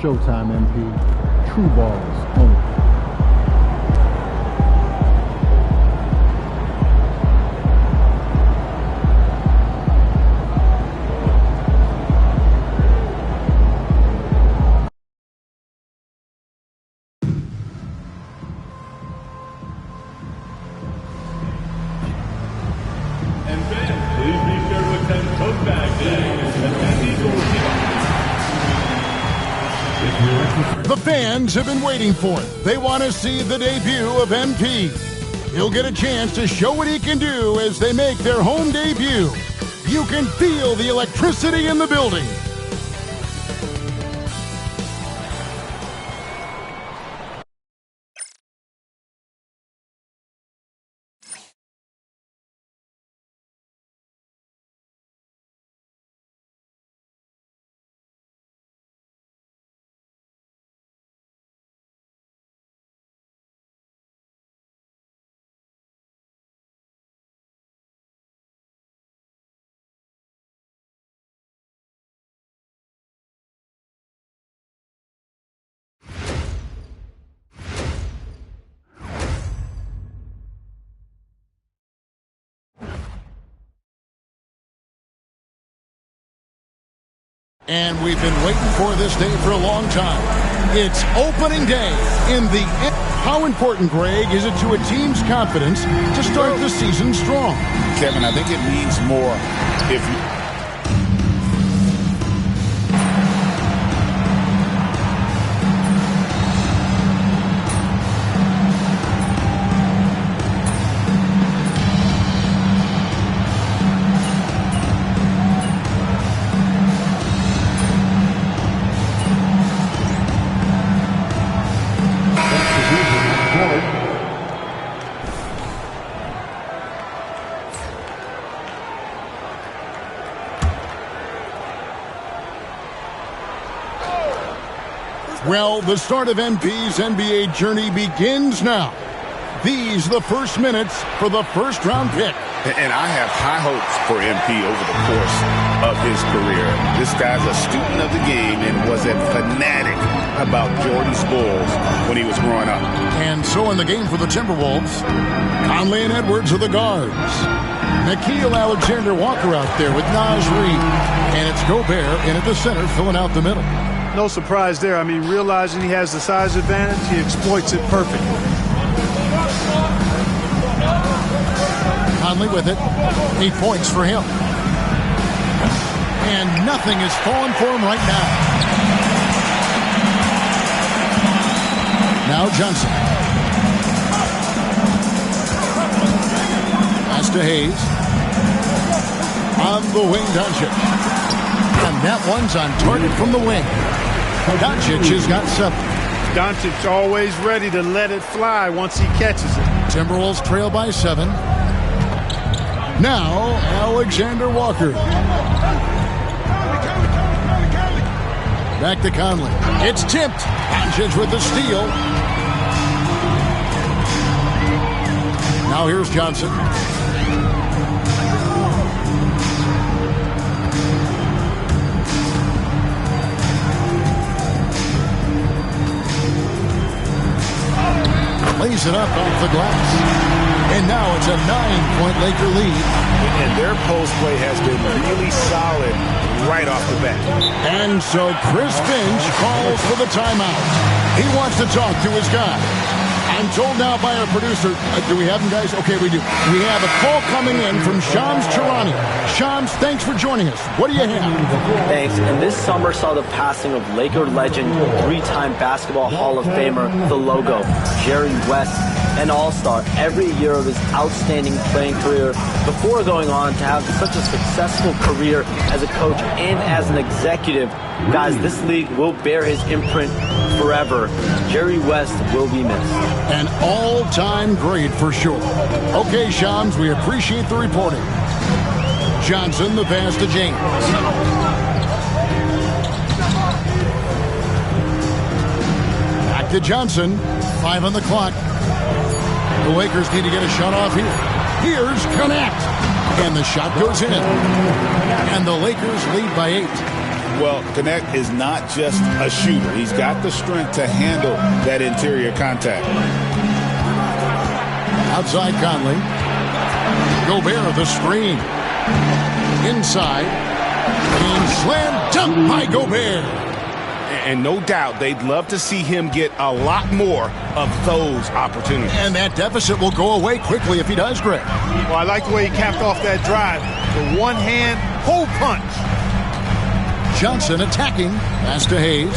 Showtime, MP. True balls only. The fans have been waiting for it. They want to see the debut of MP. He'll get a chance to show what he can do as they make their home debut. You can feel the electricity in the building. And we've been waiting for this day for a long time. It's opening day in the... How important, Greg, is it to a team's confidence to start the season strong? Kevin, I think it means more if you... Well, the start of MP's NBA journey begins now. These are the first minutes for the first-round pick. And I have high hopes for MP over the course of his career. This guy's a student of the game and was a fanatic about Jordan's Bulls when he was growing up. And so in the game for the Timberwolves, Conley and Edwards are the guards. Nickeil Alexander-Walker out there with Naz Reid. And it's Gobert in at the center, filling out the middle. No surprise there. I mean, realizing he has the size advantage, he exploits it perfectly. Conley with it. 8 points for him. And nothing is falling for him right now. Now Johnson. Pass to Hayes. On the wing, Doncic. And that one's on target from the wing. Doncic has got 7. Doncic always ready to let it fly once he catches it. Timberwolves trail by 7. Now, Alexander Walker. Back to Conley. It's tipped. Doncic with the steal. Now here's Johnson. Lays it up off the glass. And now it's a 9-point Laker lead. And their post play has been really solid right off the bat. And so Chris Finch calls for the timeout. He wants to talk to his guy. I'm told now by our producer, do we have him, guys? Okay, we do. We have a call coming in from Shams Charania. Shams, thanks for joining us. What do you have? Thanks. And this summer saw the passing of Laker legend, 3-time Basketball Hall of Famer, the logo, Jerry West, an all-star every year of his outstanding playing career before going on to have such a successful career as a coach and as an executive. Guys, this league will bear his imprint forever. Jerry West will be missed. An all-time great for sure. Okay, Shams, we appreciate the reporting. Johnson, the pass to James. Back to Johnson. 5 on the clock. The Lakers need to get a shot off here. Here's Connect. And the shot goes in. And the Lakers lead by 8. Well, Knecht is not just a shooter. He's got the strength to handle that interior contact. Outside Conley. Gobert the screen. Inside. And slam dunk by Gobert. And no doubt they'd love to see him get a lot more of those opportunities. And that deficit will go away quickly if he does, Greg. Well, I like the way he capped off that drive. The one-hand hole punch. Johnson attacking. Pass to Hayes.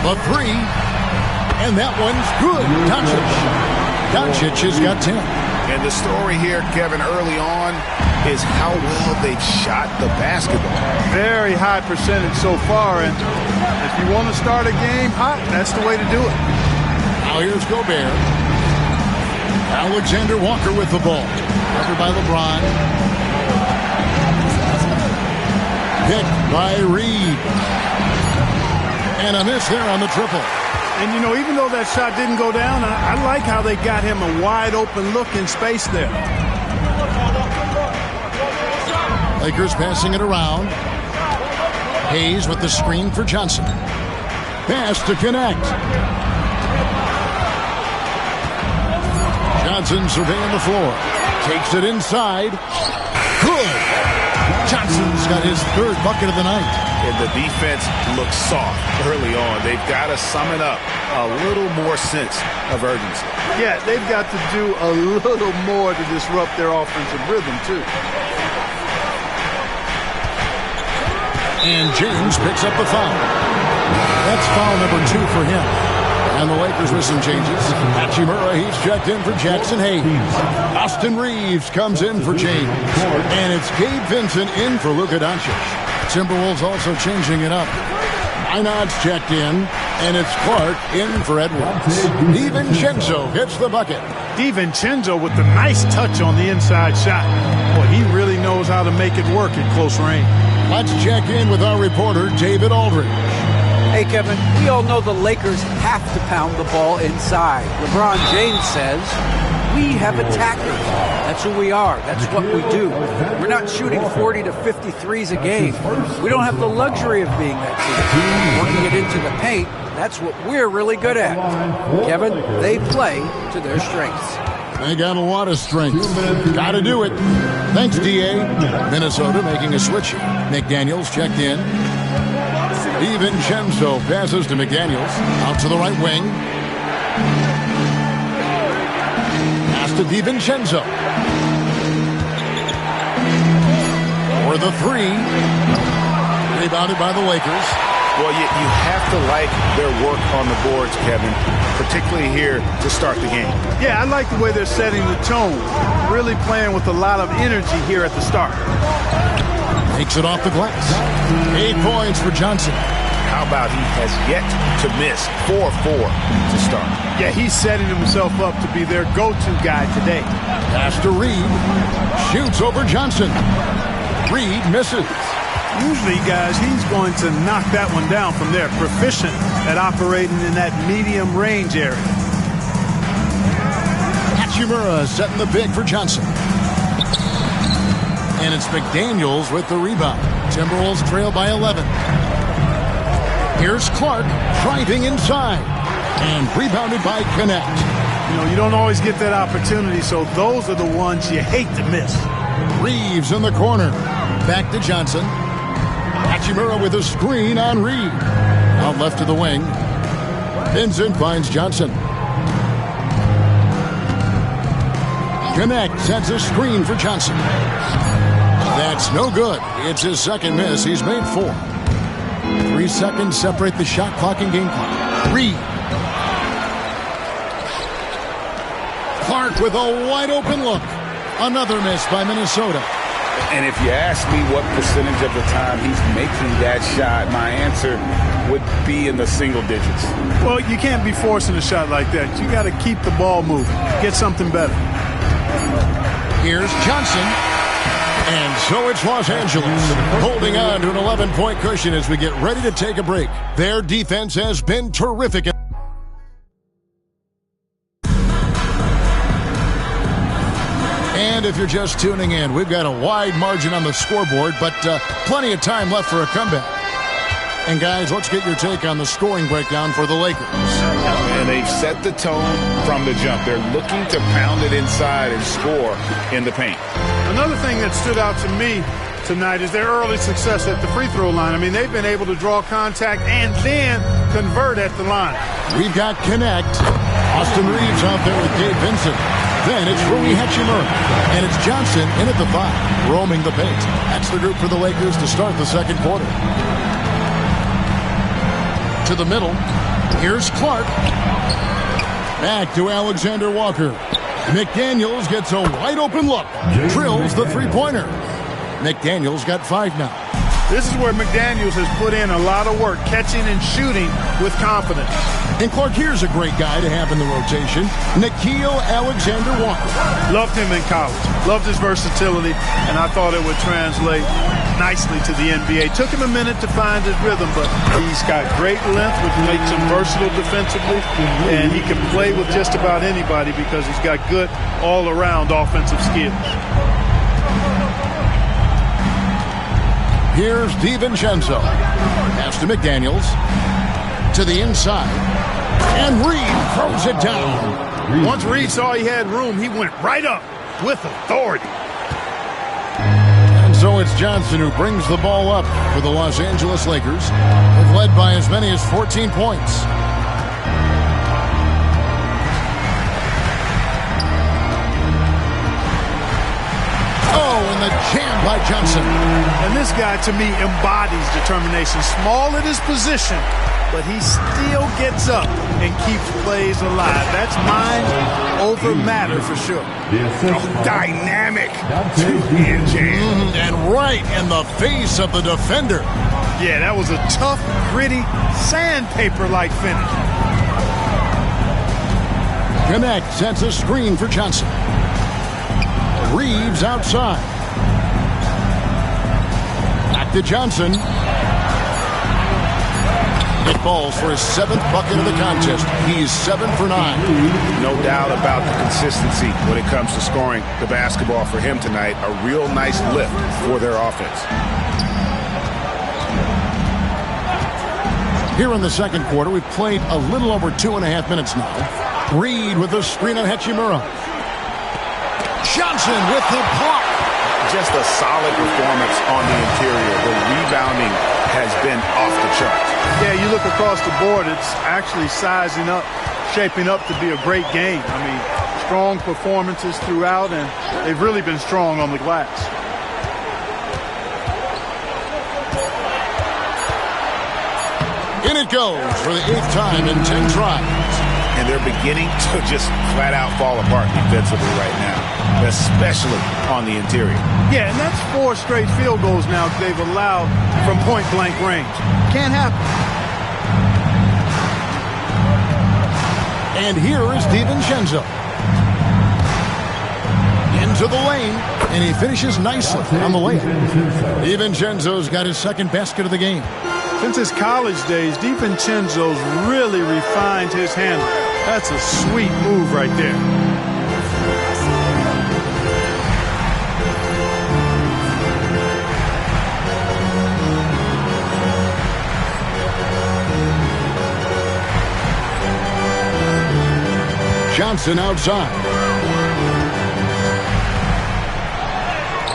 The three. And that one's good. Doncic has got 10. And the story here, Kevin, early on is how well they've shot the basketball. Very high percentage so far, and if you want to start a game hot, that's the way to do it. Now here's Gobert. Alexander Walker with the ball. Covered by LeBron. Picked by Reed. And a miss there on the triple. And, you know, even though that shot didn't go down, I like how they got him a wide-open look in space there. Lakers passing it around. Hayes with the screen for Johnson. Pass to Knecht. Johnson surveying the floor. Takes it inside. Good. Johnson's got his third bucket of the night. And the defense looks soft early on. They've got to summon up a little more sense of urgency. Yeah, they've got to do a little more to disrupt their offensive rhythm, too. And James picks up the foul. That's foul number 2 for him. And the Lakers with some changes. Hachimura, he's checked in for Jackson Hayes. Austin Reeves comes in for James. And it's Gabe Vincent in for Luka Doncic. Timberwolves also changing it up. Einad's checked in, and it's Clark in for Edwards. DiVincenzo hits the bucket. DiVincenzo with the nice touch on the inside shot. Boy, he really knows how to make it work at close range. Let's check in with our reporter, David Aldridge. Hey, Kevin, we all know the Lakers have to pound the ball inside. LeBron James says, we have attackers. That's who we are. That's what we do. We're not shooting 40 to 53s a game. We don't have the luxury of being that team. Working it into the paint, that's what we're really good at. Kevin, they play to their strengths. They got a lot of strength. Got to do it. Thanks, D.A. Minnesota making a switch. McDaniels checked in. DiVincenzo passes to McDaniels. Out to the right wing. Pass to DiVincenzo. For the three. Rebounded by the Lakers. Well, you have to like their work on the boards, Kevin, particularly here to start the game. Yeah, I like the way they're setting the tone. Really playing with a lot of energy here at the start. Takes it off the glass. 8 points for Johnson. How about he has yet to miss 4-4 to start? Yeah, he's setting himself up to be their go-to guy today. Pass to Reed. Shoots over Johnson. Reed misses. Usually, guys, he's going to knock that one down from there. Proficient at operating in that medium range area. Hachimura setting the pick for Johnson. And it's McDaniels with the rebound. Timberwolves trail by 11. Here's Clark driving inside. And rebounded by Knecht. You know, you don't always get that opportunity, so those are the ones you hate to miss. Reeves in the corner. Back to Johnson. Hachimura with a screen on Reed. Out left to the wing. Vincent finds Johnson. Knecht sets a screen for Johnson. That's no good. It's his second miss. He's made 4. 3 seconds separate the shot clock and game clock. Reed. Clark with a wide open look. Another miss by Minnesota. And if you ask me what percentage of the time he's making that shot, my answer would be in the single digits. Well, you can't be forcing a shot like that. You got to keep the ball moving. Get something better. Here's Johnson. And so it's Los Angeles holding on to an 11-point cushion as we get ready to take a break. Their defense has been terrific. And if you're just tuning in, we've got a wide margin on the scoreboard, but plenty of time left for a comeback. And guys, let's get your take on the scoring breakdown for the Lakers. And they've set the tone from the jump. They're looking to pound it inside and score in the paint. Another thing that stood out to me tonight is their early success at the free throw line. I mean, they've been able to draw contact and then convert at the line. We've got Connect. Austin Reeves out there with Gabe Vincent. Then it's Rui Hachimura. And it's Johnson in at the 5, roaming the paint. That's the group for the Lakers to start the second quarter. To the middle. Here's Clark. Back to Alexander Walker. McDaniels gets a wide open look. Drills the three-pointer. McDaniels got 5 now. This is where McDaniels has put in a lot of work, catching and shooting with confidence. And Clark, here's a great guy to have in the rotation, Nickeil Alexander-Walker. Loved him in college. Loved his versatility, and I thought it would translate nicely to the NBA. Took him a minute to find his rhythm, but he's got great length, which makes him versatile defensively, and he can play with just about anybody because he's got good all-around offensive skills. Here's DiVincenzo. Pass to McDaniels. To the inside. And Reed throws it down. Once Reed saw he had room, he went right up with authority. And so it's Johnson who brings the ball up for the Los Angeles Lakers. They've led by as many as 14 points. And the jam by Johnson. And this guy, to me, embodies determination. Small at his position, but he still gets up and keeps plays alive. That's mind over matter for sure. Dynamic two-hand jam. And right in the face of the defender. Yeah, that was a tough, gritty, sandpaper-like finish. Connect sets a screen for Johnson. Reeves outside. Back to Johnson. It falls for his 7th bucket of the contest. He's 7 for 9. No doubt about the consistency when it comes to scoring the basketball for him tonight. A real nice lift for their offense. Here in the second quarter, we've played a little over 2.5 minutes now. Reed with the screen on Hachimura. Johnson with the block. Just a solid performance on the interior. The rebounding has been off the charts. Yeah, you look across the board, it's actually sizing up, shaping up to be a great game. I mean, strong performances throughout, and they've really been strong on the glass. In it goes for the 8th time in 10 tries. And they're beginning to just flat out fall apart defensively right now, especially on the interior. Yeah, and that's 4 straight field goals now they've allowed from point-blank range. Can't happen. And here is DiVincenzo. Into the lane, and he finishes nicely on the layup. DiVincenzo's got his 2nd basket of the game. Since his college days, DiVincenzo's really refined his handle. That's a sweet move right there. Johnson outside.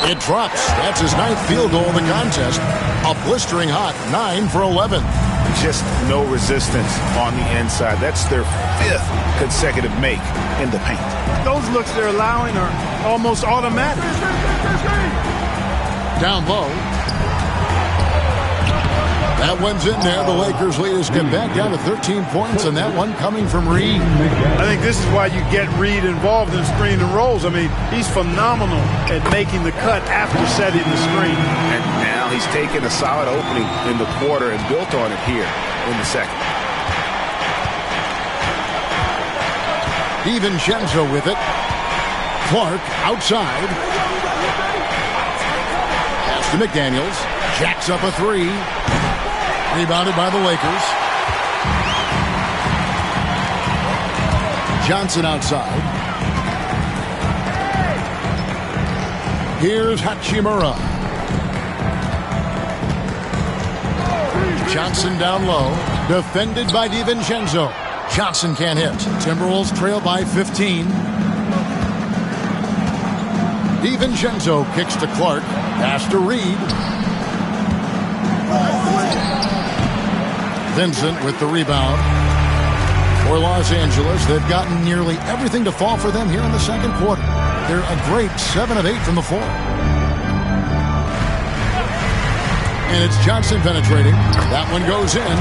It drops. That's his 9th field goal of the contest. A blistering hot 9 for 11. Just no resistance on the inside. That's their 5th consecutive make in the paint. Those looks they're allowing are almost automatic. Down low. That one's in there. The Lakers lead us get back down to 13 points, and that one coming from Reed. I think this is why you get Reed involved in screen and rolls. I mean, he's phenomenal at making the cut after setting the screen. And now he's taken a solid opening in the quarter and built on it here in the second. DiVincenzo with it. Clark outside. Pass to McDaniels. Jacks up a 3. Rebounded by the Lakers. Johnson outside. Here's Hachimura. Johnson down low. Defended by DiVincenzo. Johnson can't hit. Timberwolves trail by 15. DiVincenzo kicks to Clark. Pass to Reed. Vincent with the rebound. For Los Angeles, they've gotten nearly everything to fall for them here in the second quarter. They're a great 7 of 8 from the floor. And it's Johnson penetrating. That one goes in.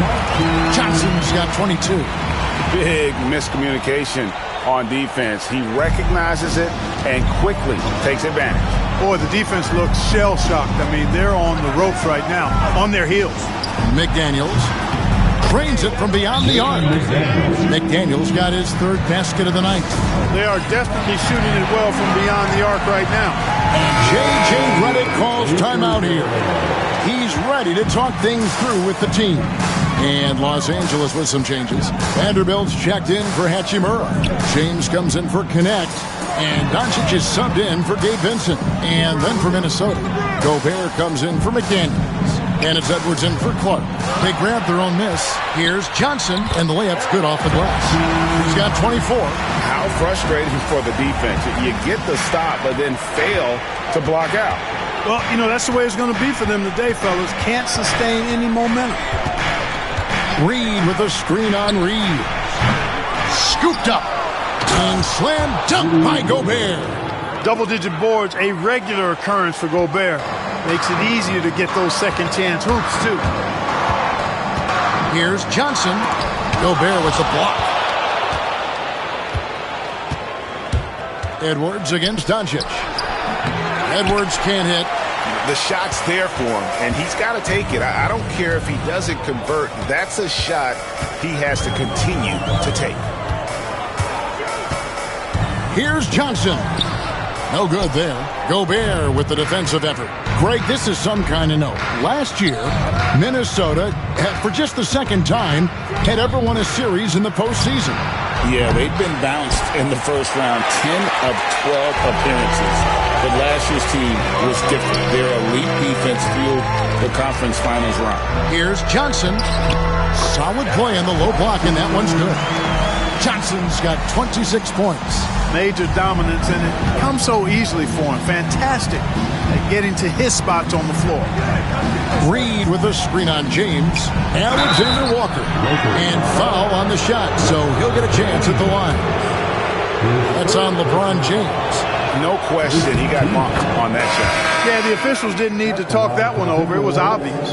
Johnson's got 22. Big miscommunication on defense. He recognizes it and quickly takes advantage. Boy, the defense looks shell-shocked. I mean, they're on the ropes right now, on their heels. McDaniels drains it from beyond the arc. McDaniels got his third basket of the night. They are definitely shooting it well from beyond the arc right now. J.J. Redick calls timeout here. He's ready to talk things through with the team. And Los Angeles with some changes. Vanderbilt's checked in for Hachimura. James comes in for Connect. And Doncic is subbed in for Gabe Vincent. And then for Minnesota, Gobert comes in for McDaniels. And it's Edwards in for Clark. They grab their own miss. Here's Johnson, and the layup's good off the glass. He's got 24. How frustrating for the defense. You get the stop, but then fail to block out. Well, you know, that's the way it's going to be for them today, fellas. Can't sustain any momentum. Reed with a screen on Reed. Scooped up. And slam dunk by Gobert. Double-digit boards, a regular occurrence for Gobert. Makes it easier to get those second-chance hoops, too. Here's Johnson. Gobert with the block. Edwards against Doncic. Edwards can't hit. The shot's there for him, and he's got to take it. I don't care if he doesn't convert. That's a shot he has to continue to take. Here's Johnson. No good there. Gobert with the defensive effort. Greg, this is some kind of note. Last year, Minnesota, for just the second time, had ever won a series in the postseason. Yeah, they've been bounced in the first round, 10 of 12 appearances. But last year's team was different. Their elite defense fueled the conference finals run. Here's Johnson. Solid play on the low block, and that one's good. Johnson's got 26 points. Major dominance, and it comes so easily for him. Fantastic at getting to his spots on the floor. Reed with a screen on James. Alexander Walker. And foul on the shot, so he'll get a chance at the line. That's on LeBron James. No question he got marked on that shot. Yeah, the officials didn't need to talk that one over. It was obvious.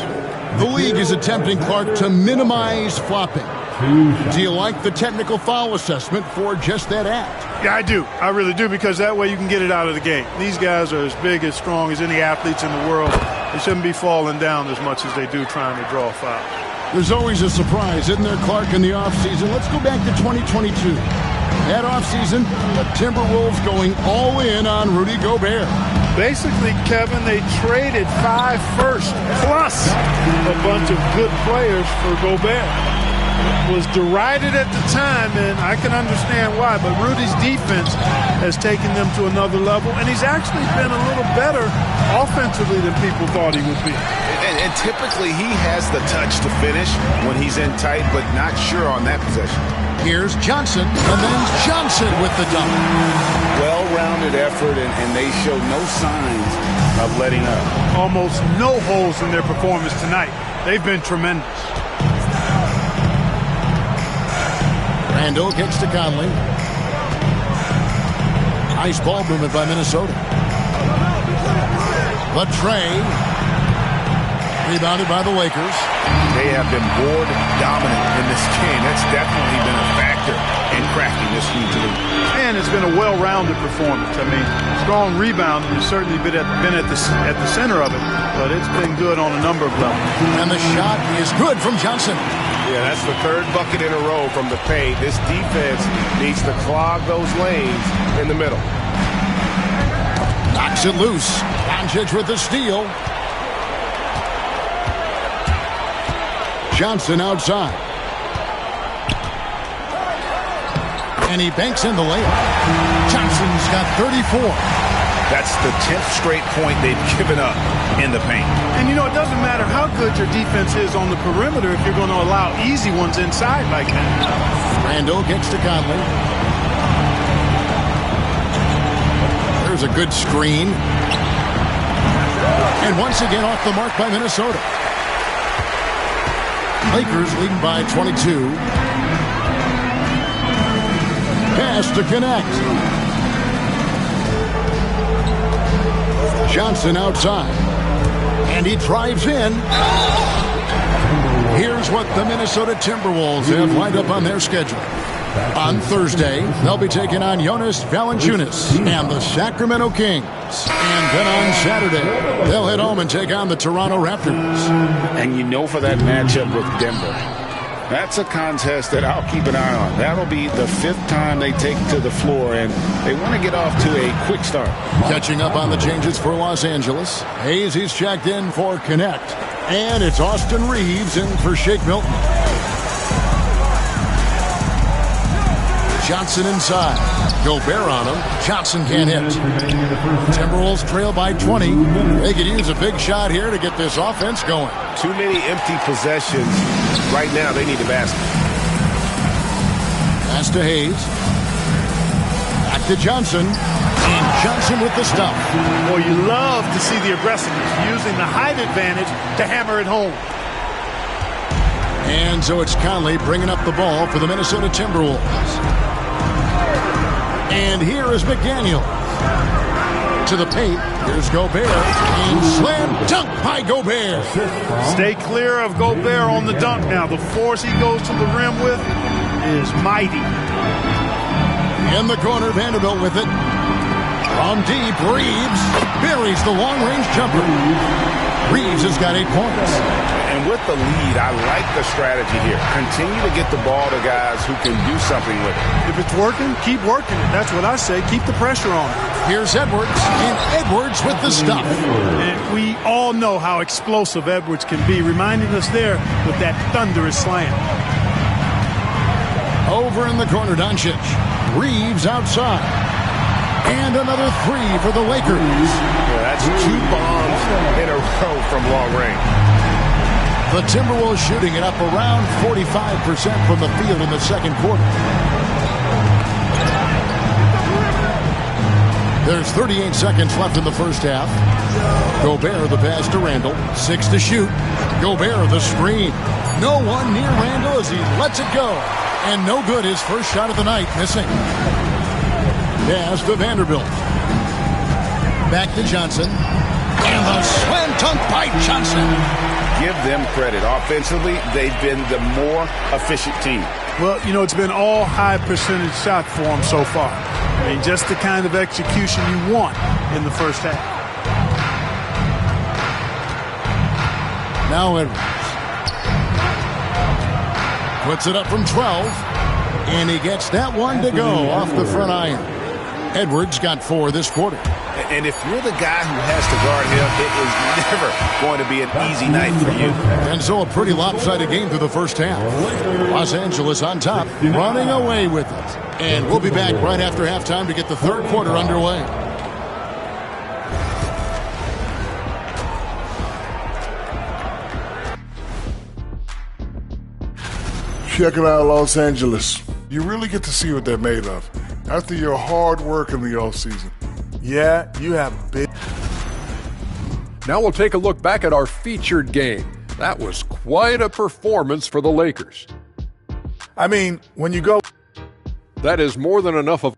The league is attempting, Clark, to minimize flopping. Do you like the technical foul assessment for just that act? Yeah, I do. I really do, because that way you can get it out of the game. These guys are as big, as strong as any athletes in the world. They shouldn't be falling down as much as they do trying to draw a foul. There's always a surprise, isn't there, Clark, in the offseason? Let's go back to 2022. That offseason, the Timberwolves going all in on Rudy Gobert. Basically, Kevin, they traded 5 firsts plus a bunch of good players for Gobert. Was derided at the time, and I can understand why, but Rudy's defense has taken them to another level, and he's actually been a little better offensively than people thought he would be. And typically he has the touch to finish when he's in tight, but not sure on that possession. Here's Johnson, and then Johnson with the dunk. Well-rounded effort, and they show no signs of letting up. Almost no holes in their performance tonight. They've been tremendous. Randall kicks to Conley. Nice ball movement by Minnesota. Latrey. Rebounded by the Lakers. They have been board dominant in this game. That's definitely been a factor in cracking this lead to lose. And it's been a well-rounded performance. I mean, strong rebounding has certainly been at the center of it, but it's been good on a number of levels. And the shot is good from Johnson. Yeah, that's the third bucket in a row from the paint. This defense needs to clog those lanes in the middle. Knocks it loose. Doncic with the steal. Johnson outside. And he banks in the layup. Johnson's got 34. That's the 10th straight point they've given up in the paint. And, you know, it doesn't matter how good your defense is on the perimeter if you're going to allow easy ones inside like that. Randall gets to Conley. There's a good screen. And once again off the mark by Minnesota. Lakers leading by 22. Pass to connect. Johnson outside. And he drives in. Here's what the Minnesota Timberwolves have lined up on their schedule. On Thursday, they'll be taking on Jonas Valanciunas and the Sacramento Kings. And then on Saturday, they'll head home and take on the Toronto Raptors. And you know, for that matchup with Denver, that's a contest that I'll keep an eye on. That'll be the 5th time they take to the floor, and they want to get off to a quick start. Catching up on the changes for Los Angeles. Hayes, he's checked in for Connect. And it's Austin Reeves in for Shake Milton. Johnson inside. Gobert on him. Johnson can't hit. Timberwolves trail by 20. They could use a big shot here to get this offense going. Too many empty possessions. Right now, they need a basket. Pass to Hayes. Back to Johnson. And Johnson with the stuff. Well, you love to see the aggressiveness, using the height advantage to hammer it home. And so it's Conley bringing up the ball for the Minnesota Timberwolves. And here is McDaniel. To the paint. Here's Gobert. And slam dunk by Gobert. Stay clear of Gobert on the dunk now. The force he goes to the rim with is mighty. In the corner, Vanderbilt with it. From deep, Reeves buries the long-range jumper. Reeves has got 8 points. And with the lead, I like the strategy here. Continue to get the ball to guys who can do something with it. If it's working, keep working it. That's what I say. Keep the pressure on it. Here's Edwards, and Edwards with the stuff. And we all know how explosive Edwards can be, reminding us there with that thunderous slam. Over in the corner, Doncic. Reeves outside. And another 3 for the Lakers. Yeah, that's 2 bombs in a row from long range. The Timberwolves shooting it up around 45% from the field in the second quarter. There's 38 seconds left in the first half. Gobert the pass to Randall. 6 to shoot. Gobert the screen. No one near Randall as he lets it go. And no good, his first shot of the night, missing. Pass to Vanderbilt. Back to Johnson. And the slam dunk by Johnson. Give them credit. Offensively, they've been the more efficient team. Well, you know, it's been all high percentage shots for them so far. I mean, just the kind of execution you want in the first half. Now Edwards. Puts it up from 12. And he gets that one to go off the front iron. Edwards got 4 this quarter. And if you're the guy who has to guard him, it is never going to be an easy night for you. And so a pretty lopsided game through the first half. Los Angeles on top, running away with it. And we'll be back right after halftime to get the third quarter underway. Check it out, Los Angeles. You really get to see what they're made of after your hard work in the offseason. Yeah, you have big. Now we'll take a look back at our featured game. That was quite a performance for the Lakers. I mean, when you go... That is more than enough of...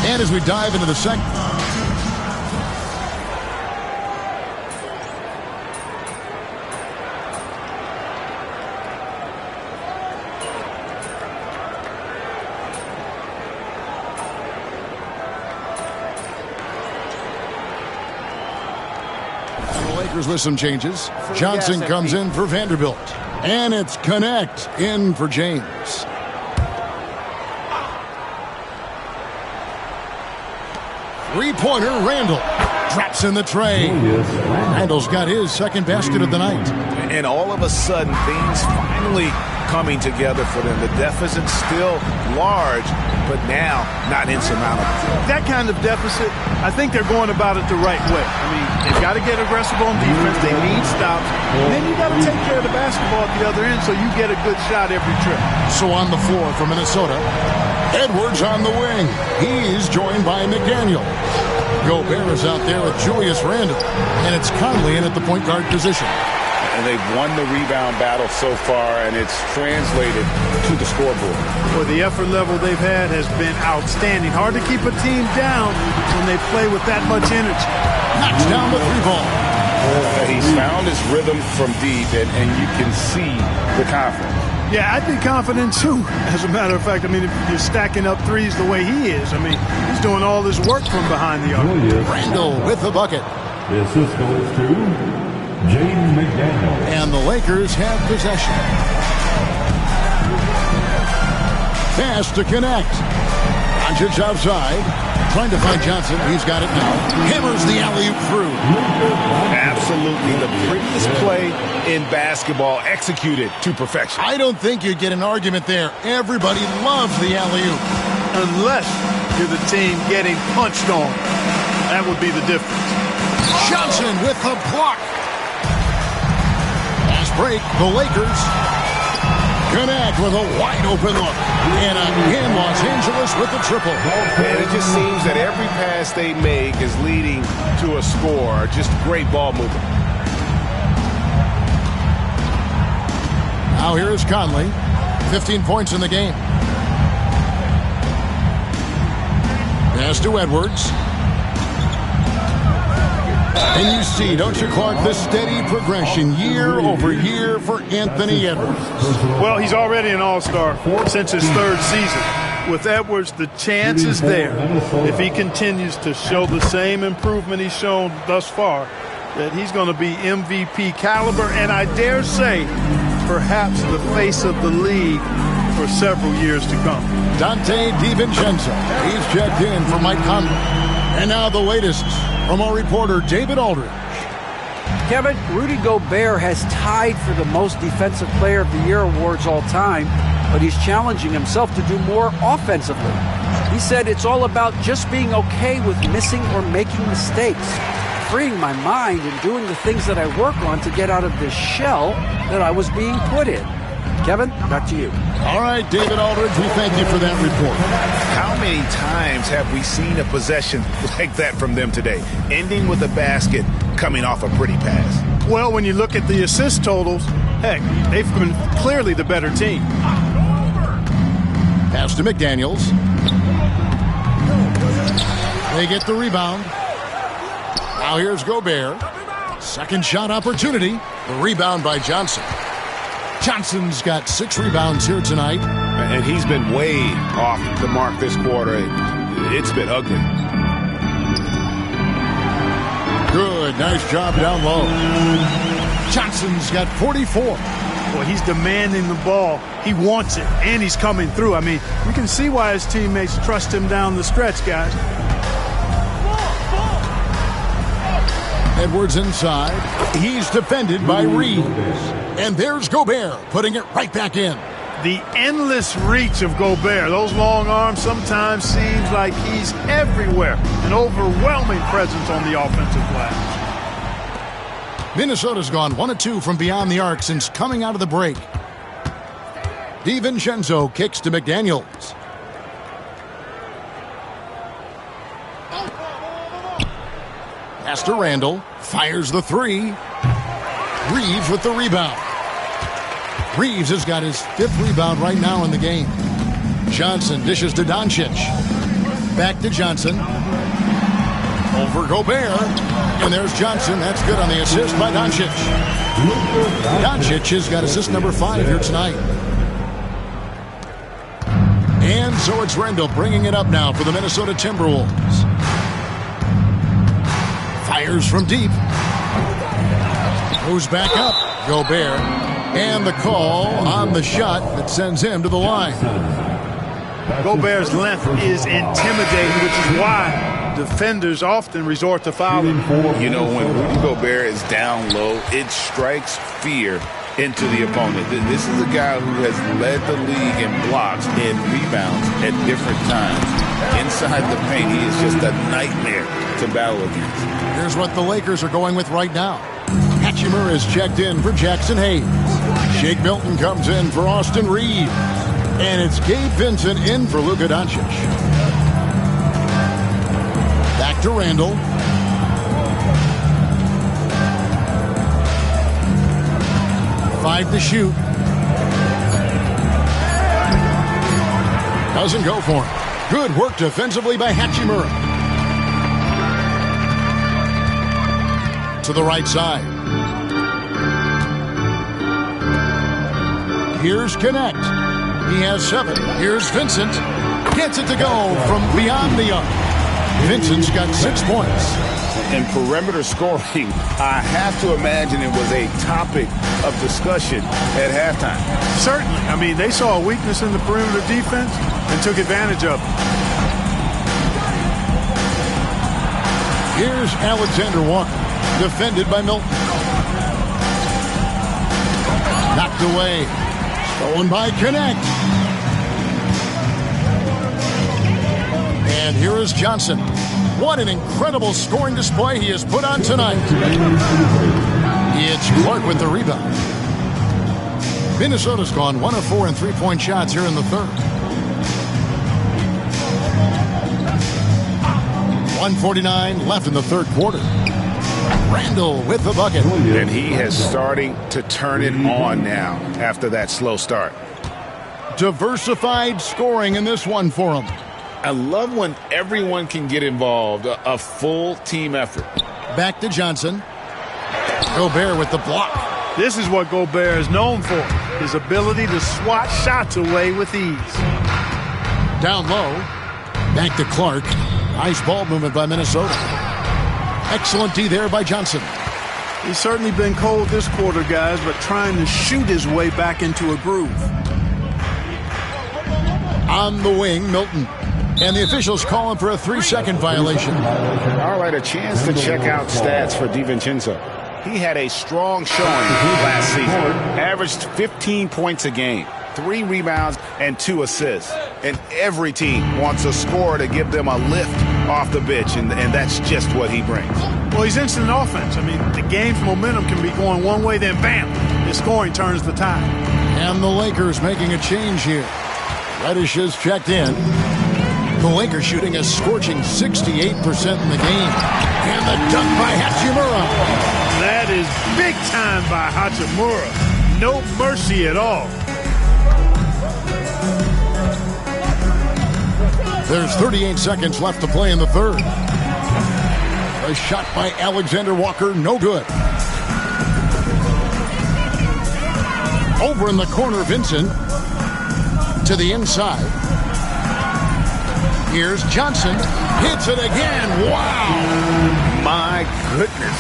And as we dive into the second... with some changes. Johnson comes in for Vanderbilt. And it's Connect in for James. Three-pointer, Randall. Drops in the tray. Randall's got his second basket of the night. And all of a sudden, things finally coming together for them. The deficit still large, but now not insurmountable. That kind of deficit, I think they're going about it the right way. I mean, they've got to get aggressive on defense. They need stops. And then you got to take care of the basketball at the other end so you get a good shot every trip. So on the floor for Minnesota, Edwards on the wing. He's joined by McDaniel. Gobert is out there with Julius Randle, and it's Conley in at the point guard position. And they've won the rebound battle so far, and it's translated to the scoreboard. Well, the effort level they've had has been outstanding. Hard to keep a team down when they play with that much energy. Knocks down the three ball. He's found his rhythm from deep, and you can see the confidence. Yeah, I'd be confident too. As a matter of fact, I mean, if you're stacking up threes the way he is, I mean, he's doing all this work from behind the arc. Randall with the bucket. The assist goes to James McDaniel. And the Lakers have possession. Pass to connect. Doncic outside. Trying to find Johnson. He's got it now. Hammers the alley-oop through. Absolutely the prettiest play in basketball, executed to perfection. I don't think you'd get an argument there. Everybody loves the alley-oop. Unless you're the team getting punched on. That would be the difference. Johnson with the block. Fast break, the Lakers connect with a wide-open look. And again, Los Angeles with the triple. And it just seems that every pass they make is leading to a score. Just great ball movement. Now here is Conley. 15 points in the game. Pass to Edwards. And you see, don't you, Clark, the steady progression year over year for Anthony Edwards. Well, he's already an all-star since his third season. With Edwards, the chance is there, if he continues to show the same improvement he's shown thus far, that he's going to be MVP caliber, and I dare say, perhaps the face of the league for several years to come. Dante DiVincenzo. He's checked in for Mike Conley. And now the latest from our reporter, David Aldridge. Kevin, Rudy Gobert has tied for the most Defensive Player of the Year awards all time, but he's challenging himself to do more offensively. He said it's all about just being okay with missing or making mistakes, freeing my mind and doing the things that I work on to get out of this shell that I was being put in. Kevin, back to you. All right, David Aldridge, we thank you for that report. How many times have we seen a possession like that from them today, ending with a basket coming off a pretty pass? Well, when you look at the assist totals, heck, they've been clearly the better team. Pass to McDaniels. They get the rebound. Now here's Gobert. Second shot opportunity. The rebound by Johnson. Johnson's got 6 rebounds here tonight. And he's been way off the mark this quarter. It's been ugly. Good, nice job down low. Johnson's got 44. Well, he's demanding the ball. He wants it, and he's coming through. I mean, you can see why his teammates trust him down the stretch, guys. Edwards inside. He's defended by Reeves. And there's Gobert putting it right back in. The endless reach of Gobert. Those long arms sometimes seems like he's everywhere. An overwhelming presence on the offensive glass. Minnesota's gone 1 of 2 from beyond the arc since coming out of the break. DiVincenzo kicks to McDaniels. Pass to Randall. Fires the 3. Reeves with the rebound. Reeves has got his 5th rebound right now in the game. Johnson dishes to Doncic. Back to Johnson. Over Gobert. And there's Johnson. That's good on the assist by Doncic. Doncic has got assist number 5 here tonight. And so it's Randall bringing it up now for the Minnesota Timberwolves. Fires from deep. Moves back up. Gobert. And the call on the shot that sends him to the line. Gobert's length is intimidating, which is why defenders often resort to fouling. You know, when Rudy Gobert is down low, it strikes fear into the opponent. This is a guy who has led the league in blocks and rebounds at different times. Inside the paint, he is just a nightmare to battle against. Here's what the Lakers are going with right now. Hachimura is checked in for Jackson Hayes. Shake Milton comes in for Austin Reeves. And it's Gabe Vincent in for Luka Doncic. Back to Randall. Five to shoot. Doesn't go for him. Good work defensively by Hachimura. To the right side. Here's Connect. He has 7. Here's Vincent. Gets it to go from beyond the arc. Vincent's got 6 points. In perimeter scoring, I have to imagine it was a topic of discussion at halftime. Certainly. I mean, they saw a weakness in the perimeter defense and took advantage of it. Here's Alexander Walker, defended by Milton. Knocked away. Stolen by Connect. And here is Johnson. What an incredible scoring display he has put on tonight. It's Clark with the rebound. Minnesota's gone 1 of 4 in three-point shots here in the third. 1:49 left in the third quarter. Randall with the bucket. And he is starting to turn it on now after that slow start. Diversified scoring in this one for him. I love when everyone can get involved, a full team effort. Back to Johnson. Gobert with the block. This is what Gobert is known for, his ability to swat shots away with ease. Down low. Back to Clark. Nice ball movement by Minnesota. Excellent D there by Johnson. He's certainly been cold this quarter, guys, but trying to shoot his way back into a groove. On the wing, Milton. And the officials call him for a 3-second violation. All right, a chance to check out stats for DiVincenzo. He had a strong showing last season. Averaged 15 points a game, 3 rebounds, and 2 assists. And every team wants a scorer to give them a lift off the bench, and that's just what he brings. Well, he's instant offense. I mean, the game's momentum can be going one way, then bam, his scoring turns the tide. And the Lakers making a change here. Reddish is checked in. The Lakers shooting a scorching 68% in the game. And the dunk by Hachimura. That is big time by Hachimura. No mercy at all. There's 38 seconds left to play in the third. A shot by Alexander Walker, no good. Over in the corner, Vincent. To the inside. Here's Johnson. Hits it again. Wow. My goodness.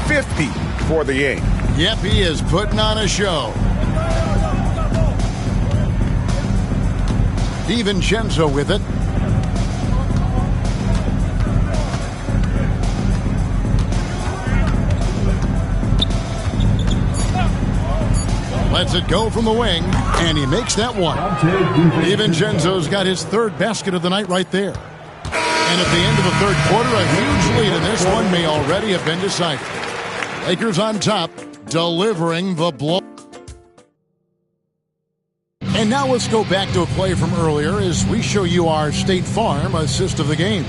50 for the game. Yep, he is putting on a show. DiVincenzo with it. Lets it go from the wing, and he makes that one. DiVincenzo's got his third basket of the night right there. And at the end of the third quarter, a huge lead in this one may already have been decided. Lakers on top, delivering the blow. And now let's go back to a play from earlier as we show you our State Farm assist of the game.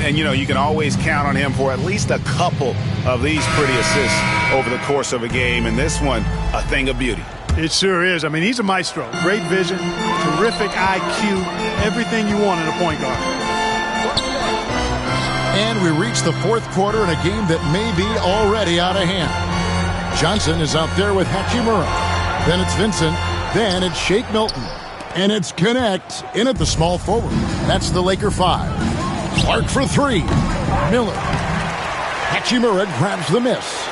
And, you know, you can always count on him for at least a couple of these pretty assists over the course of a game. And this one, a thing of beauty. It sure is. I mean, he's a maestro. Great vision, terrific IQ, everything you want in a point guard. And we reach the fourth quarter in a game that may be already out of hand. Johnson is out there with Hachimura. Then it's Vincent. Then it's Shake Milton. And it's Connect in at the small forward. That's the Laker 5. Clark for 3. Miller. Hachimura grabs the miss.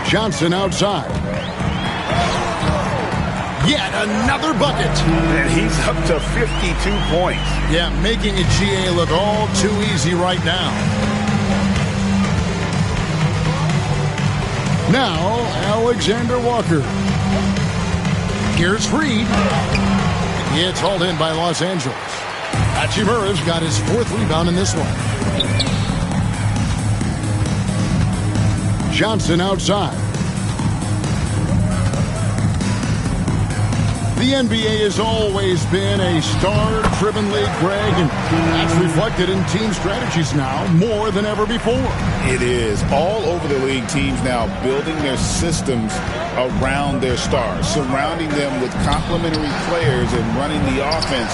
Johnson outside. Yet another bucket. And he's up to 52 points. Yeah, making a GA look all too easy right now. Now, Alexander Walker. Here's Reed. It's hauled in by Los Angeles. Hachimura's got his 4th rebound in this one. Johnson outside. The NBA has always been a star-driven league, Greg, and that's reflected in team strategies now more than ever before. It is. All over the league, teams now building their systems around their stars, surrounding them with complementary players and running the offense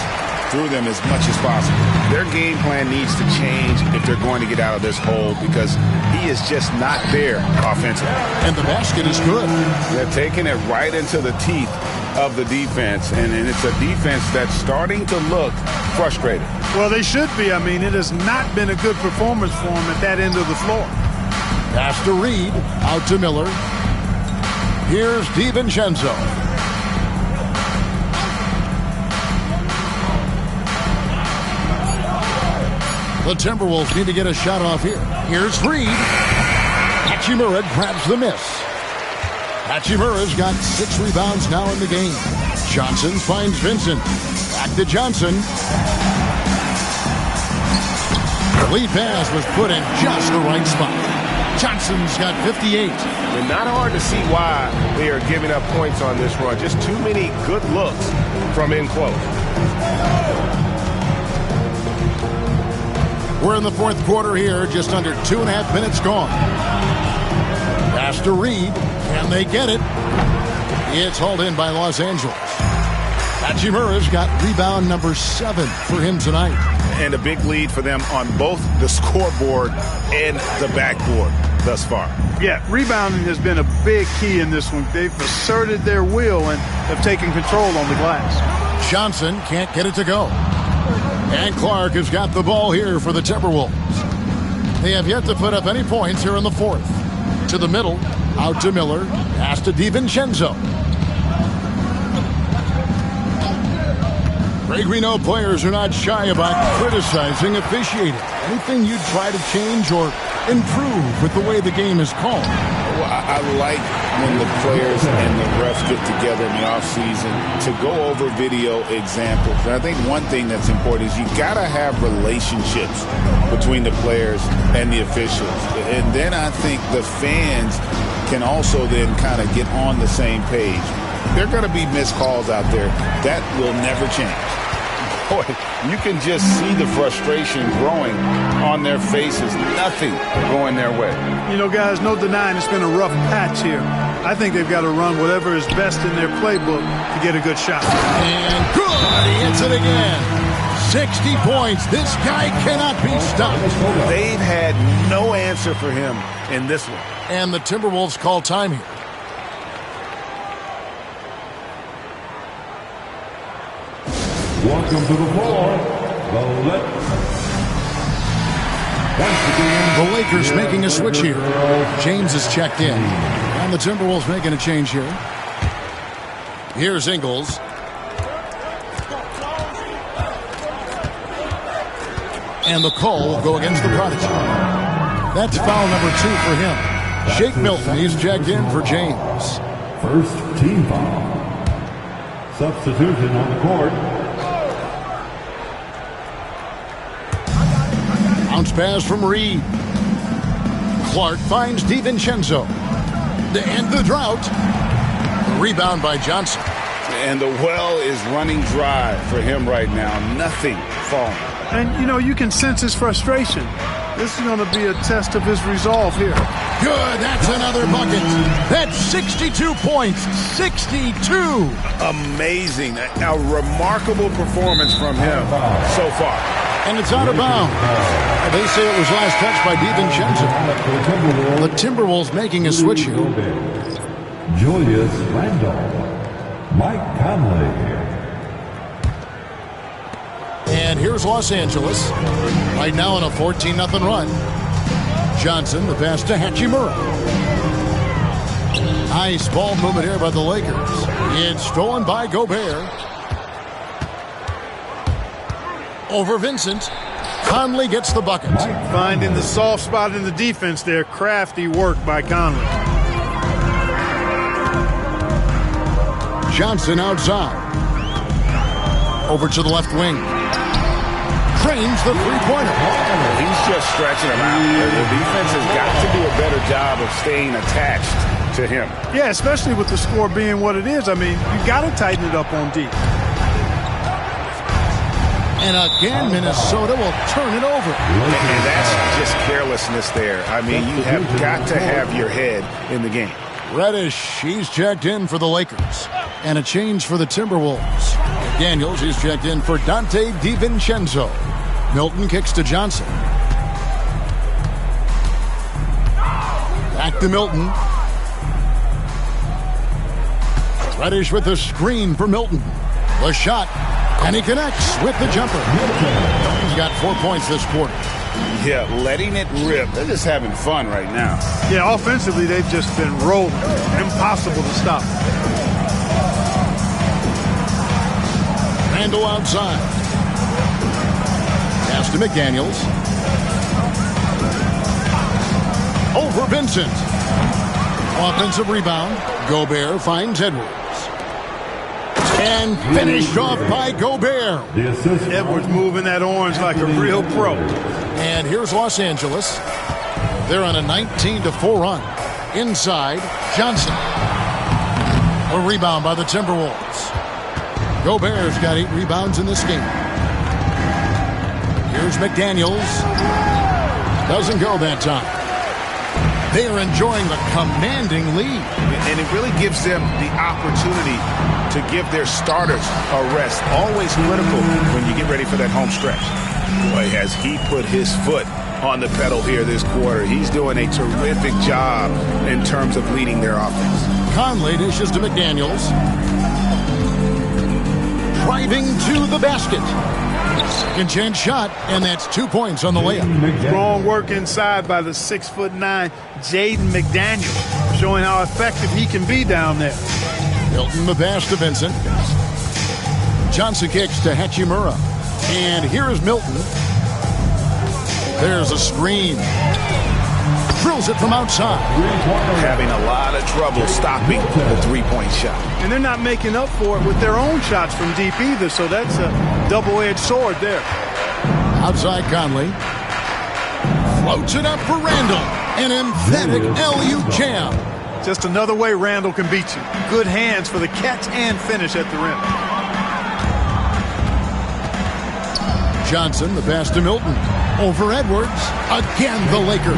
through them as much as possible. Their game plan needs to change if they're going to get out of this hole because he is just not there offensively. And the basket is good. They're taking it right into the teeth of the defense, and it's a defense that's starting to look frustrated. Well, they should be. I mean, it has not been a good performance for them at that end of the floor. Pass to Reed, out to Miller. Here's DiVincenzo. The Timberwolves need to get a shot off here. Here's Reed. Hachimura grabs the miss. Hachimura's got 6 rebounds now in the game. Johnson finds Vincent. Back to Johnson. The lead pass was put in just the right spot. Johnson's got 58. And not hard to see why they are giving up points on this run. Just too many good looks from in close. We're in the 4th quarter here, just under 2.5 minutes gone. Pass to Reed. Can they get it? It's hauled in by Los Angeles. Hachimura's got rebound number 7 for him tonight. And a big lead for them on both the scoreboard and the backboard thus far. Yeah, rebounding has been a big key in this one. They've asserted their will and have taken control on the glass. Johnson can't get it to go. And Clark has got the ball here for the Timberwolves. They have yet to put up any points here in the 4th. To the middle, out to Miller, pass to DiVincenzo. Greg, we know players are not shy about criticizing officiating. Anything you'd try to change or improve with the way the game is called? Well, I like when the players and the refs get together in the offseason to go over video examples. And I think one thing that's important is you got to have relationships between the players and the officials. And then I think the fans can also then kind of get on the same page. There are going to be missed calls out there. That will never change. Boy, you can just see the frustration growing on their faces. Nothing going their way. You know, guys, no denying it's been a rough patch here. I think they've got to run whatever is best in their playbook to get a good shot. And good! He hits it again. 60 points. This guy cannot be stopped. They've had no answer for him in this one. And the Timberwolves call time here. Welcome to the floor, the Lakers making a switch here. James is checked in. And the Timberwolves making a change here. Here's Ingles. And the call will go against the Prodigy. That's foul number 2 for him. Shake Milton, he's checked in for James. First team foul. Substitution on the court. Bounce pass from Reed. Clark finds DiVincenzo. To end the drought. The rebound by Johnson. And the well is running dry for him right now. Nothing falling. And, you know, you can sense his frustration. This is going to be a test of his resolve here. Good. That's another bucket. That's 62 points. 62. Amazing. A remarkable performance from him so far. And it's out of bounds. They say it was last touched by DiVincenzo. The Timberwolves making a switch here. Julius Randle. Mike Conley. And here's Los Angeles. Right now in a 14-0 run. Johnson, the pass to Hachimura. Nice ball movement here by the Lakers. It's stolen by Gobert. Over Vincent. Conley gets the bucket. Finding the soft spot in the defense there. Crafty work by Conley. Johnson outside. Over to the left wing. Cranes the three-pointer. He's just stretching him out. The defense has got to do a better job of staying attached to him. Yeah, especially with the score being what it is. I mean, you got to tighten it up on D. And again, Minnesota will turn it over. And that's just carelessness there. I mean, you have got to have your head in the game. Reddish, he's checked in for the Lakers. And a change for the Timberwolves. Daniels, he's checked in for Dante DiVincenzo. Milton kicks to Johnson. Back to Milton. Reddish with the screen for Milton. The shot. And he connects with the jumper. He's got 4 points this quarter. Yeah, letting it rip. They're just having fun right now. Yeah, offensively, they've just been rolling. Impossible to stop. Randall outside. Pass to McDaniels. Over Vincent. Offensive rebound. Gobert finds Edwards. And finished off by Gobert. Edwards moving that orange like a real pro. And here's Los Angeles. They're on a 19-4 run. Inside, Johnson. A rebound by the Timberwolves. Gobert's got 8 rebounds in this game. Here's McDaniels. Doesn't go that time. They are enjoying the commanding lead. And it really gives them the opportunity to give their starters a rest. Always critical when you get ready for that home stretch. Boy, has he put his foot on the pedal here this quarter. He's doing a terrific job in terms of leading their offense. Conley dishes to McDaniels. Driving to the basket. Second chance shot, and that's 2 points on the layup. Strong work inside by the 6'9" Jaden McDaniels, showing how effective he can be down there. Milton the pass to Vincent. Johnson kicks to Hachimura. And here is Milton. There's a screen. Drills it from outside. Having a lot of trouble stopping the three-point shot. And they're not making up for it with their own shots from deep either, so that's a double-edged sword there. Outside Conley. Floats it up for Randall. An emphatic LU jam. Just another way Randall can beat you. Good hands for the catch and finish at the rim. Johnson, the pass to Milton. Over Edwards. Again, the Lakers.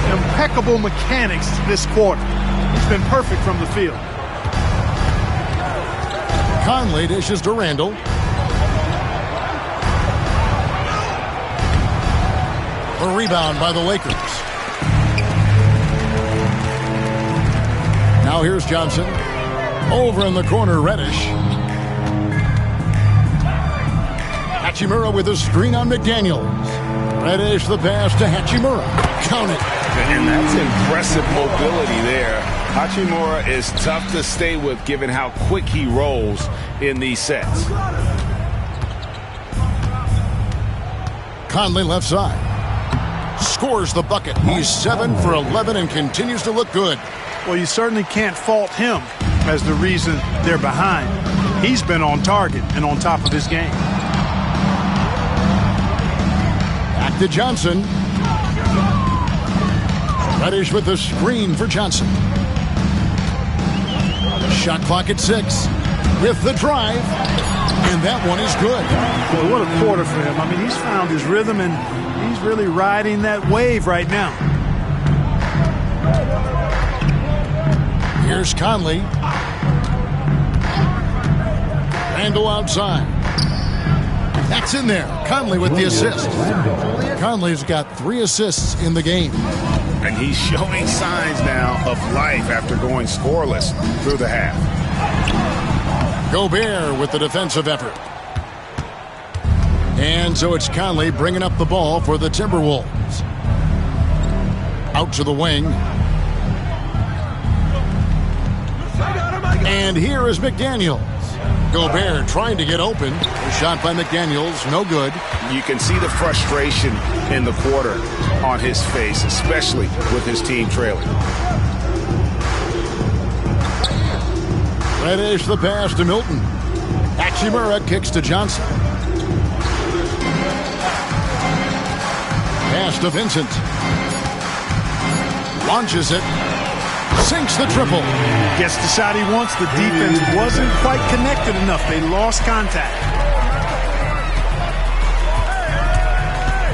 Impeccable mechanics this quarter. It's been perfect from the field. Conley dishes to Randall. A rebound by the Lakers. Now here's Johnson. Over in the corner, Reddish. Hachimura with a screen on McDaniels. Reddish the pass to Hachimura. Count it. And that's impressive mobility there. Hachimura is tough to stay with given how quick he rolls in these sets. Conley left side. Scores the bucket. He's 7 for 11 and continues to look good. Well, you certainly can't fault him as the reason they're behind. He's been on target and on top of his game. Back to Johnson. Reddish with the screen for Johnson. Shot clock at 6. With the drive. And that one is good. Boy, what a quarter for him. I mean, he's found his rhythm and he's really riding that wave right now. Here's Conley. Randall outside. That's in there. Conley with the assist. Conley's got 3 assists in the game. And he's showing signs now of life after going scoreless through the half. Gobert with the defensive effort. And so it's Conley bringing up the ball for the Timberwolves. Out to the wing. And here is McDaniels. Gobert trying to get open. A shot by McDaniels, no good. You can see the frustration in the quarter on his face, especially with his team trailing. Reddish the pass to Milton. Hachimura kicks to Johnson. Pass to Vincent. Launches it. Sinks the triple. Gets the shot he wants. The defense wasn't quite connected enough. They lost contact.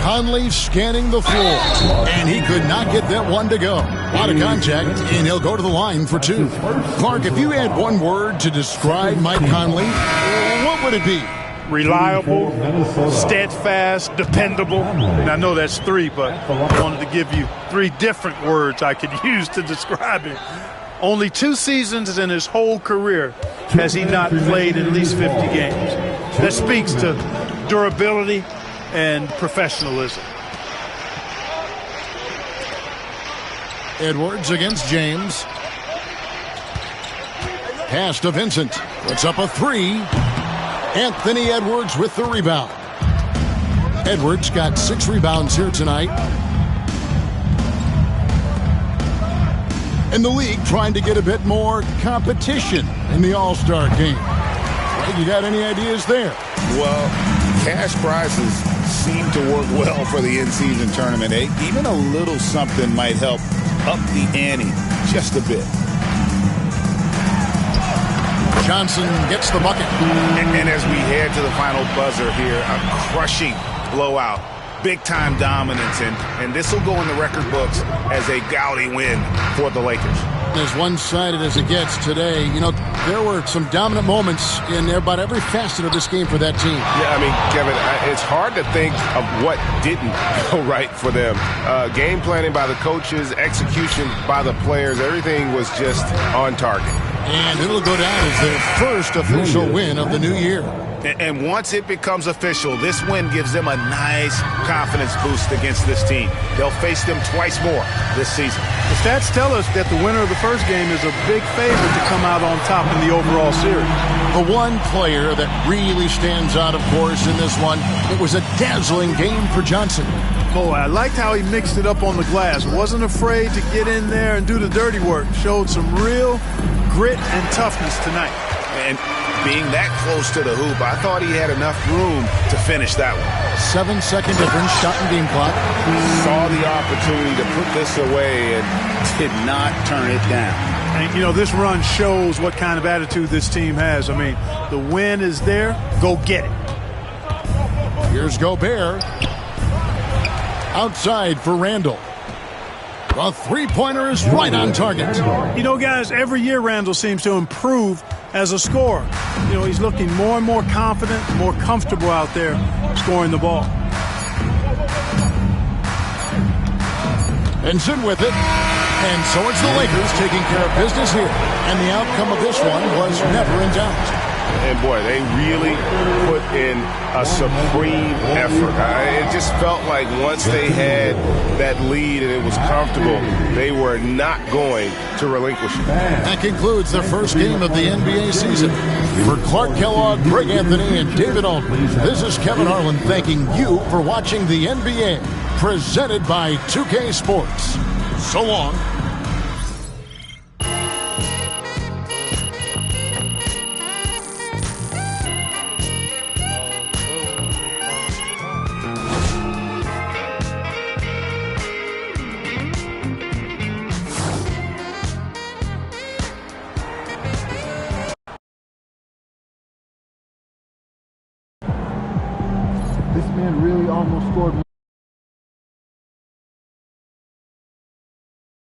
Conley scanning the floor. And he could not get that one to go. A lot of contact, and he'll go to the line for two. Clark, if you had one word to describe Mike Conley, what would it be? Reliable, steadfast, dependable. And I know that's three, but I wanted to give you three different words I could use to describe him. Only 2 seasons in his whole career has he not played at least 50 games. That speaks to durability and professionalism. Edwards against James. Pass to Vincent. Puts up a three. Anthony Edwards with the rebound. Edwards got 6 rebounds here tonight. And the league trying to get a bit more competition in the All-Star game. You got any ideas there? Well, cash prizes seem to work well for the in-season tournament. Even a little something might help up the ante just a bit. Johnson gets the bucket. And as we head to the final buzzer here, a crushing blowout. Big-time dominance, and this will go in the record books as a gaudy win for the Lakers. As one-sided as it gets today, you know, there were some dominant moments in about every facet of this game for that team. Yeah, I mean, Kevin, it's hard to think of what didn't go right for them. Game planning by the coaches, execution by the players, everything was just on target. And it'll go down as their first official win of the new year. And once it becomes official, this win gives them a nice confidence boost against this team. They'll face them twice more this season. The stats tell us that the winner of the first game is a big favorite to come out on top in the overall series. The one player that really stands out, of course, in this one, it was a dazzling game for Johnson. Boy, I liked how he mixed it up on the glass. Wasn't afraid to get in there and do the dirty work. Showed some real grit and toughness tonight. And being that close to the hoop, I thought he had enough room to finish that one. 7-second difference, shot and game clock. Saw the opportunity to put this away and did not turn it down. And, you know, this run shows what kind of attitude this team has. I mean, the win is there. Go get it. Here's Gobert. Outside for Randall. The three-pointer is right on target. You know, guys, every year Randall seems to improve as a scorer. You know, he's looking more and more confident, more comfortable out there scoring the ball. Vincent with it. And so it's the Lakers taking care of business here. And the outcome of this one was never in doubt. And, boy, they really put in a supreme effort. It just felt like once they had that lead and it was comfortable, they were not going to relinquish it. That concludes the first game of the NBA season. For Clark Kellogg, Greg Anthony, and David Aldridge, this is Kevin Harlan thanking you for watching the NBA, presented by 2K Sports. So long. This man really almost scored